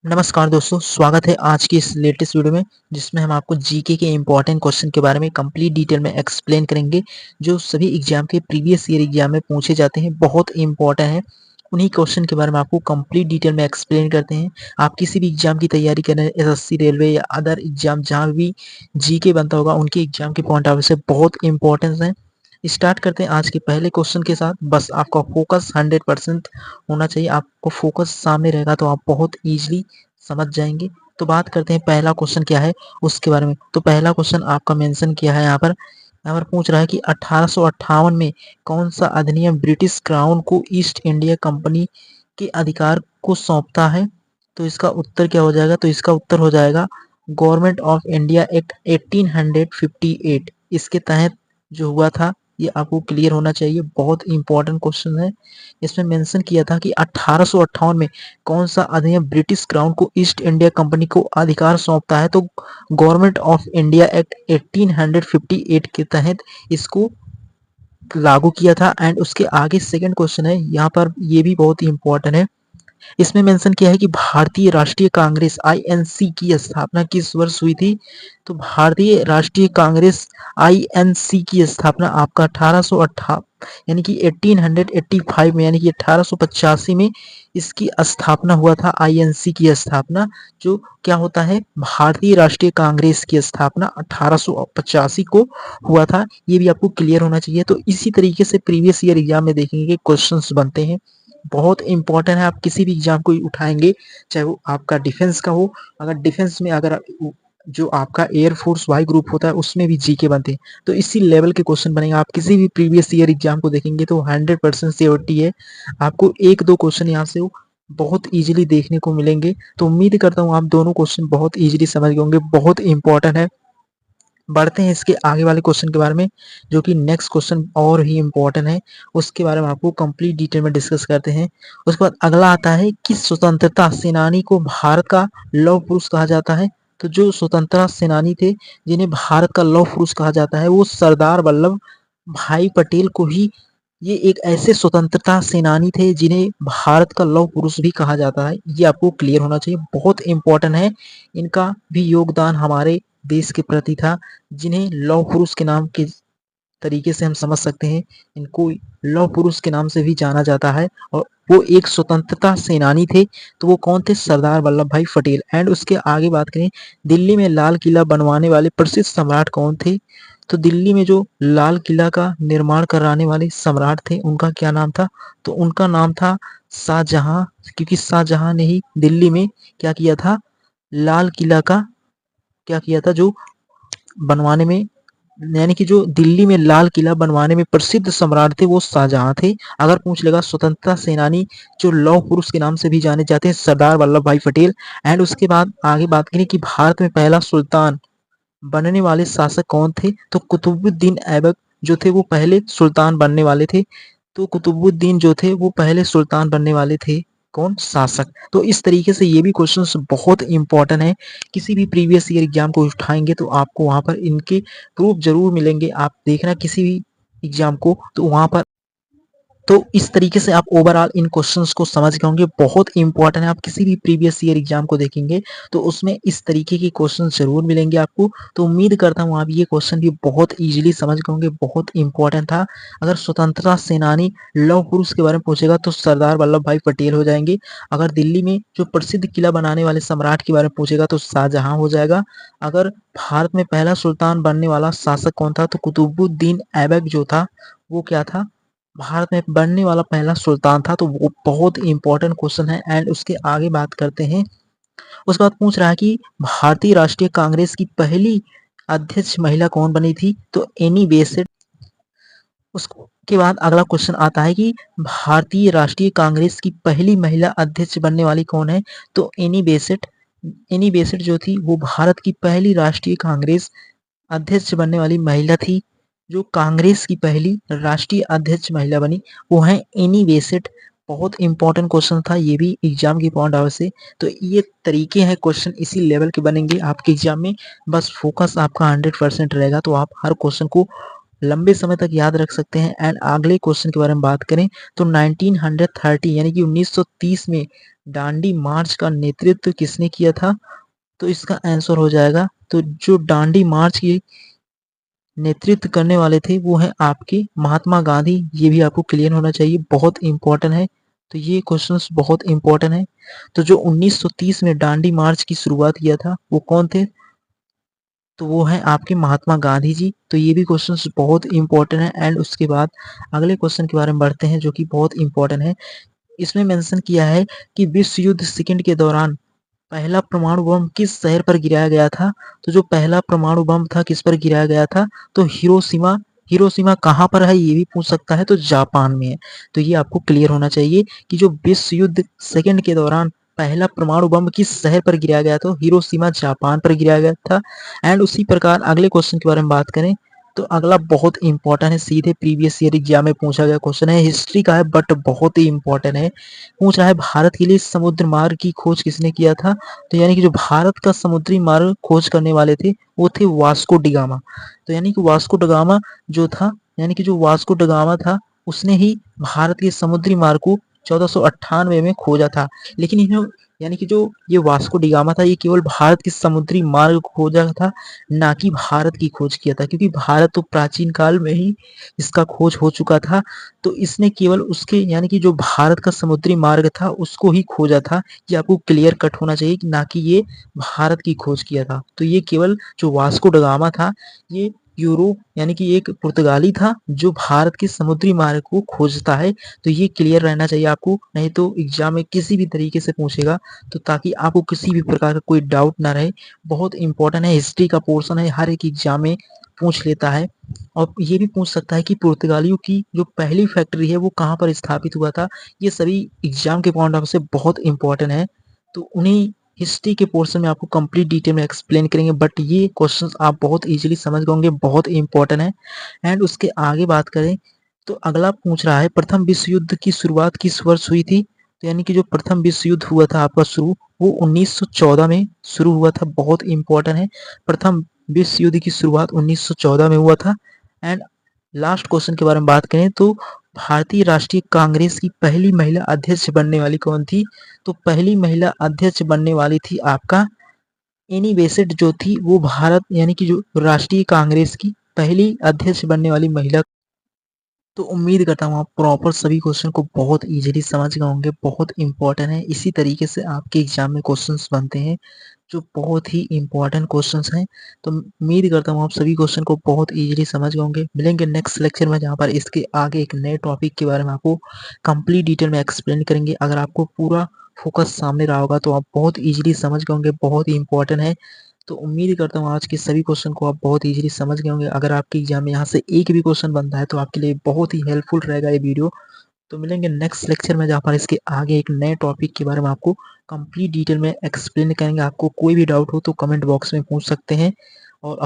नमस्कार दोस्तों, स्वागत है आज की इस लेटेस्ट वीडियो में जिसमें हम आपको जीके के इम्पोर्टेंट क्वेश्चन के बारे में कंप्लीट डिटेल में एक्सप्लेन करेंगे। जो सभी एग्जाम के प्रीवियस ईयर एग्जाम में पूछे जाते हैं, बहुत इंपॉर्टेंट है। उन्हीं क्वेश्चन के बारे में आपको कंप्लीट डिटेल में एक्सप्लेन करते हैं। आप किसी भी एग्जाम की तैयारी कर रहे हैं, एसएससी, रेलवे या अदर एग्जाम जहाँ भी जीके बनता होगा, उनके एग्जाम के पॉइंट ऑफ व्यू से बहुत इंपॉर्टेंस है। स्टार्ट करते हैं आज के पहले क्वेश्चन के साथ। बस आपका फोकस 100% होना चाहिए। आपको फोकस सामने रहेगा तो आप बहुत ईजिली समझ जाएंगे। तो बात करते हैं पहला क्वेश्चन क्या है उसके बारे में। तो पहला क्वेश्चन आपका मेंशन किया है यहाँ पर पूछ रहा है कि 1858 में कौन सा अधिनियम ब्रिटिश क्राउन को ईस्ट इंडिया कंपनी के अधिकार को सौंपता है। तो इसका उत्तर क्या हो जाएगा? तो इसका उत्तर हो जाएगा गवर्नमेंट ऑफ इंडिया एक्ट 1858। इसके तहत जो हुआ था, ये आपको क्लियर होना चाहिए। बहुत इंपॉर्टेंट क्वेश्चन है। इसमें मेंशन किया था कि 1858 में कौन सा अधिनियम ब्रिटिश क्राउन को ईस्ट इंडिया कंपनी को अधिकार सौंपता है। तो गवर्नमेंट ऑफ इंडिया एक्ट 1858 के तहत इसको लागू किया था। एंड उसके आगे सेकंड क्वेश्चन है, यहाँ पर ये भी बहुत ही इंपॉर्टेंट है। इसमें मेंशन किया है कि भारतीय राष्ट्रीय कांग्रेस आईएनसी की स्थापना किस वर्ष हुई थी। तो भारतीय राष्ट्रीय कांग्रेस आईएनसी की स्थापना आपका 1858 यानी कि 1885 में, यानी कि 1885 में इसकी स्थापना हुआ था। आईएनसी की स्थापना जो क्या होता है, भारतीय राष्ट्रीय कांग्रेस की स्थापना 1885 को हुआ था। ये भी आपको क्लियर होना चाहिए। तो इसी तरीके से प्रीवियस ईयर एग्जाम में देखेंगे कि क्वेश्चंस बनते हैं। बहुत इंपॉर्टेंट है। आप किसी भी एग्जाम को उठाएंगे, चाहे वो आपका डिफेंस का हो, अगर डिफेंस में अगर जो आपका एयरफोर्स वाई ग्रुप होता है उसमें भी जीके बनते हैं, तो इसी लेवल के क्वेश्चन बनेंगे। आप किसी भी प्रीवियस ईयर एग्जाम को देखेंगे तो 100% श्योरिटी है आपको एक दो क्वेश्चन यहाँ से बहुत इजीली देखने को मिलेंगे। तो उम्मीद करता हूँ आप दोनों क्वेश्चन बहुत इजीली समझ गए होंगे। बहुत इंपॉर्टेंट है। बढ़ते हैं इसके आगे वाले क्वेश्चन के बारे में, जो कि नेक्स्ट क्वेश्चन और ही इम्पोर्टेंट है। उसके बारे में आपको कंप्लीट डिटेल में डिस्कस करते हैं। उसके बाद अगला आता है कि स्वतंत्रता सेनानी को भारत का लौह पुरुष कहा जाता है। तो जो स्वतंत्रता सेनानी थे जिन्हें भारत का लौह पुरुष कहा जाता है, वो सरदार वल्लभ भाई पटेल को ही ये एक ऐसे स्वतंत्रता सेनानी थे जिन्हें भारत का लौह पुरुष भी कहा जाता है। ये आपको क्लियर होना चाहिए, बहुत इंपॉर्टेंट है। इनका भी योगदान हमारे देश के प्रति था, जिन्हें लौह पुरुष के नाम के तरीके से हम समझ सकते हैं। इनको लौह पुरुष के नाम से भी जाना जाता है और वो एक स्वतंत्रता सेनानी थे। तो वो कौन थे? सरदार वल्लभ भाई पटेल। एंड उसके आगे बात करें, दिल्ली में लाल किला बनवाने वाले प्रसिद्ध सम्राट कौन थे। तो दिल्ली में जो लाल किला का निर्माण कराने वाले सम्राट थे, उनका क्या नाम था? तो उनका नाम था शाहजहां। क्योंकि शाहजहां ने ही दिल्ली में क्या किया था, लाल किला का क्या किया था, जो बनवाने में, यानी कि जो दिल्ली में लाल किला बनवाने में प्रसिद्ध सम्राट थे वो शाहजहां थे। अगर पूछ लेगा स्वतंत्रता सेनानी जो लौह पुरुष के नाम से भी जाने जाते हैं, सरदार वल्लभ भाई पटेल। एंड उसके बाद आगे बात करें कि भारत में पहला सुल्तान बनने वाले शासक कौन थे। तो कुतुबुद्दीन ऐबक जो थे वो पहले सुल्तान बनने वाले थे। तो कुतुबुद्दीन जो थे वो पहले सुल्तान बनने वाले थे। कौन? शासक। तो इस तरीके से ये भी क्वेश्चंस बहुत इंपॉर्टेंट है। किसी भी प्रीवियस ईयर एग्जाम को उठाएंगे तो आपको वहां पर इनके प्रूफ जरूर मिलेंगे। आप देखना किसी भी एग्जाम को, तो वहां पर तो इस तरीके से आप ओवरऑल इन क्वेश्चंस को समझ गए होंगे। बहुत इंपॉर्टेंट है। आप किसी भी प्रीवियस ईयर एग्जाम को देखेंगे तो उसमें इस तरीके के क्वेश्चन जरूर मिलेंगे आपको। तो उम्मीद करता हूँ आप ये क्वेश्चन भी बहुत इजीली समझ गए होंगे। बहुत इंपॉर्टेंट था। अगर स्वतंत्रता सेनानी लौह पुरुष के बारे में पूछेगा तो सरदार वल्लभ भाई पटेल हो जाएंगे। अगर दिल्ली में जो प्रसिद्ध किला बनाने वाले सम्राट के बारे में पूछेगा तो शाहजहां हो जाएगा। अगर भारत में पहला सुल्तान बनने वाला शासक कौन था, तो कुतुबुद्दीन ऐबक जो था वो क्या था, भारत में बनने वाला पहला सुल्तान था। तो वो बहुत इंपॉर्टेंट क्वेश्चन है। एंड उसके आगे बात करते हैं। उसके बाद पूछ रहा है कि भारतीय राष्ट्रीय कांग्रेस की पहली अध्यक्ष महिला कौन बनी थी। तो एनी बेसेंट। उसके बाद अगला क्वेश्चन आता है कि भारतीय राष्ट्रीय कांग्रेस की पहली महिला अध्यक्ष बनने वाली कौन है। तो एनी बेसेंट। एनी बेसेंट जो थी वो भारत की पहली राष्ट्रीय कांग्रेस अध्यक्ष बनने वाली महिला थी। जो कांग्रेस की पहली राष्ट्रीय अध्यक्ष महिला बनी वो है एनी बेसेंट। बहुत इंपॉर्टेंट क्वेश्चन था ये भी एग्जाम की पॉइंट ऑफ से। तो ये तरीके हैं, क्वेश्चन इसी लेवल के बनेंगे आपके एग्जाम में। बस फोकस आपका 100% रहेगा तो आप हर क्वेश्चन को लंबे समय तक याद रख सकते हैं। एंड अगले क्वेश्चन के बारे में बात करें तो 1930 यानी कि 1930 में डांडी मार्च का नेतृत्व किसने किया था? तो इसका आंसर हो जाएगा, तो जो डांडी मार्च की नेतृत्व करने वाले थे वो हैं आपके महात्मा गांधी। ये भी आपको क्लियर होना चाहिए, बहुत इंपॉर्टेंट है। तो ये क्वेश्चंस बहुत इंपॉर्टेंट है। तो जो 1930 में डांडी मार्च की शुरुआत किया था वो कौन थे? तो वो हैं आपके महात्मा गांधी जी। तो ये भी क्वेश्चंस बहुत इंपॉर्टेंट है। एंड उसके बाद अगले क्वेश्चन के बारे में बढ़ते हैं जो कि बहुत इंपॉर्टेंट है। इसमें मेंशन किया है कि विश्व युद्ध सेकंड के दौरान पहला परमाणु बम किस शहर पर गिराया गया था? तो जो पहला परमाणु बम था किस पर गिराया गया था? तो हिरोशिमा। हिरोशिमा कहाँ पर है ये भी पूछ सकता है, तो जापान में है। तो ये आपको क्लियर होना चाहिए कि जो विश्व युद्ध सेकंड के दौरान पहला परमाणु बम किस शहर पर गिराया गया था? हिरोशिमा जापान पर गिराया गया था। एंड उसी प्रकार अगले क्वेश्चन के बारे में बात करें तो अगला बहुत इंपॉर्टेंट है, सीधे प्रीवियस ईयर एग्जाम में पूछा गया क्वेश्चन है, हिस्ट्री का है बट बहुत ही इंपॉर्टेंट है। पूछ रहा है भारत के लिए समुद्र मार्ग की खोज किसने किया था? तो यानी कि जो भारत का समुद्री मार्ग खोज करने वाले थे वो थे वास्को डिगामा। तो यानी कि वास्को डिगामा जो था, यानी कि जो वास्को डिगामा था उसने ही भारत के समुद्री मार्ग को 1498 में खोजा था। लेकिन इन्हों यानी कि जो ये वास्को डिगामा था ये केवल भारत के समुद्री मार्ग को खोजा था, ना कि भारत की खोज किया था, क्योंकि भारत तो प्राचीन काल में ही इसका खोज हो चुका था। तो इसने केवल उसके यानी कि जो भारत का समुद्री मार्ग था उसको ही खोजा था। ये आपको क्लियर कट होना चाहिए कि ना कि ये भारत की खोज किया था। तो ये केवल जो वास्को डगामा था ये यूरोप यानी कि एक पुर्तगाली था जो भारत के समुद्री मार्ग को खोजता है। तो ये क्लियर रहना चाहिए आपको, नहीं तो एग्जाम में किसी भी तरीके से पूछेगा। तो ताकि आपको किसी भी प्रकार का कोई डाउट ना रहे, बहुत इंपॉर्टेंट है, हिस्ट्री का पोर्शन है, हर एक एग्जाम में पूछ लेता है। और ये भी पूछ सकता है कि पुर्तगालियों की जो पहली फैक्ट्री है वो कहाँ पर स्थापित हुआ था। ये सभी एग्जाम के पॉइंट ऑफ से बहुत इंपॉर्टेंट है। तो उन्हीं हिस्ट्री के पोर्शन में आपको कंप्लीट डिटेल में एक्सप्लेन करेंगे, बट ये क्वेश्चंस आप बहुत इजीली समझ गए होंगे, बहुत इंपॉर्टेंट है। एंड उसके आगे बात करें तो अगला पूछ रहा है प्रथम विश्व युद्ध की शुरुआत किस वर्ष हुई थी? तो यानी कि जो प्रथम विश्व युद्ध हुआ था आपका शुरू, वो 1914 में शुरू हुआ था, बहुत इंपॉर्टेंट है। प्रथम विश्व युद्ध की शुरुआत 1914 में हुआ था। एंड लास्ट क्वेश्चन के बारे में बात करें तो भारतीय राष्ट्रीय कांग्रेस की पहली महिला अध्यक्ष बनने वाली कौन थी? तो पहली महिला अध्यक्ष बनने वाली थी आपका एनी बेसेंट जो थी वो भारत यानी कि जो राष्ट्रीय कांग्रेस की पहली अध्यक्ष बनने वाली महिला। तो उम्मीद करता हूँ आप प्रॉपर सभी क्वेश्चन को बहुत इजीली समझ गए होंगे, बहुत इंपॉर्टेंट है। इसी तरीके से आपके एग्जाम में क्वेश्चंस बनते हैं जो बहुत ही इंपॉर्टेंट क्वेश्चंस हैं। तो उम्मीद करता हूँ आप सभी क्वेश्चन को बहुत इजीली समझ गए होंगे। मिलेंगे नेक्स्ट लेक्चर में जहाँ पर इसके आगे एक नए टॉपिक के बारे में आपको कंप्लीट डिटेल में एक्सप्लेन करेंगे। अगर आपको पूरा फोकस सामने रहा होगा तो आप बहुत इजीली समझ गए होंगे, बहुत ही इंपॉर्टेंट है। तो उम्मीद करता हूँ आज के सभी क्वेश्चन को आप बहुत इजीली समझ गए होंगे। अगर आपके एग्जाम में यहाँ से एक भी क्वेश्चन बनता है तो आपके लिए बहुत ही हेल्पफुल रहेगा ये वीडियो। तो मिलेंगे नेक्स्ट लेक्चर में जहाँ पर इसके आगे एक नए टॉपिक के बारे में आपको कंप्लीट डिटेल में एक्सप्लेन करेंगे। आपको कोई भी डाउट हो तो कमेंट बॉक्स में पूछ सकते हैं। और